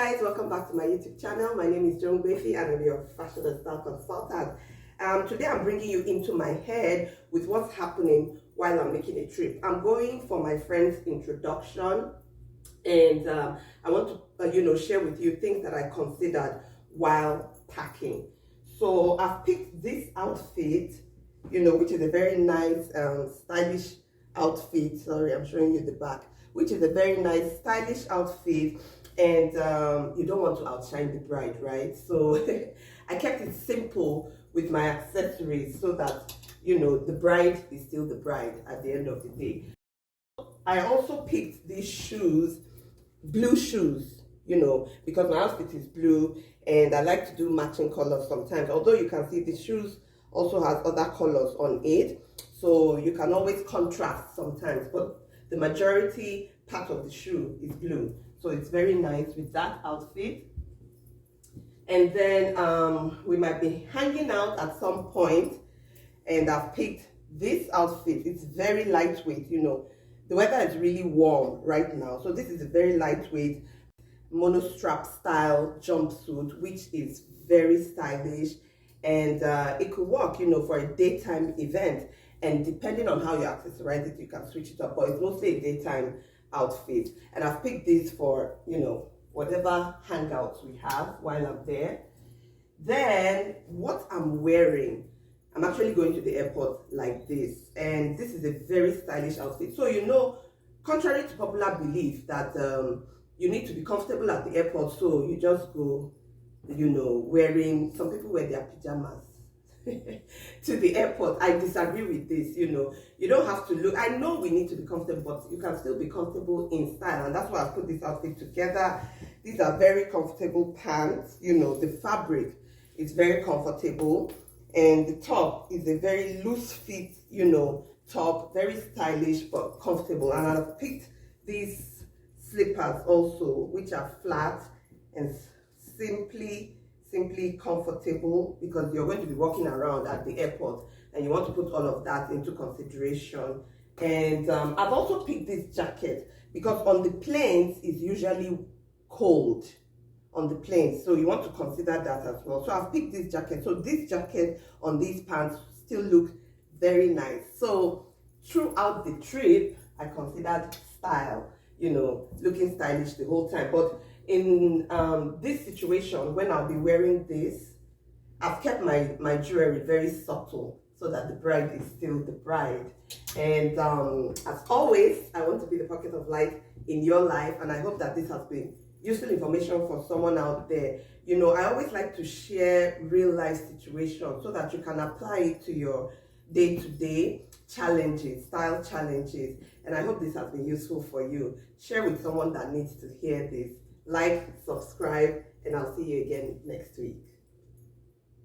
guys, welcome back to my YouTube channel. My name is Jowy and I'm your fashion and style consultant. Today I'm bringing you into my head with what's happening while I'm making a trip. I'm going for my friend's introduction, and I want to share with you things that I considered while packing. So I've picked this outfit, which is a very nice stylish outfit. Sorry, I'm showing you the back, which is a very nice stylish outfit. And you don't want to outshine the bride, right? So I kept it simple with my accessories so that, the bride is still the bride at the end of the day. I also picked these shoes, blue shoes, because my outfit is blue and I like to do matching colors sometimes. Although you can see the shoes also has other colors on it. So you can always contrast sometimes, but the majority part of the shoe is blue. So it's very nice with that outfit. And then we might be hanging out at some point, and I've picked this outfit. It's very lightweight, The weather is really warm right now. So this is a very lightweight monostrap style jumpsuit, which is very stylish. And it could work, for a daytime event. And depending on how you accessorize it, you can switch it up. But it's mostly a daytime outfit, and I've picked this for whatever hangouts we have while I'm there. Then what I'm wearing, I'm actually going to the airport like this, and this is a very stylish outfit. So contrary to popular belief that you need to be comfortable at the airport, so you just go wearing, some people wear their pajamas to the airport. I disagree with this. You don't have to look, I know we need to be comfortable, but you can still be comfortable in style, and that's why I put this outfit together. These are very comfortable pants. The fabric is very comfortable, and the top is a very loose fit top, very stylish but comfortable. And I've picked these slippers also, which are flat and simply comfortable, because you're going to be walking around at the airport and you want to put all of that into consideration. And I've also picked this jacket because on the planes it's usually cold on the planes, so you want to consider that as well. So I've picked this jacket. So this jacket on these pants still look very nice. So throughout the trip I considered style, looking stylish the whole time. But in this situation, when I'll be wearing this, I've kept my jewelry very subtle so that the bride is still the bride. And as always, I want to be the pocket of light in your life, and I hope that this has been useful information for someone out there. I always like to share real life situations so that you can apply it to your day-to-day challenges, style challenges. And I hope this has been useful for you. Share with someone that needs to hear this. Like, subscribe, and I'll see you again next week.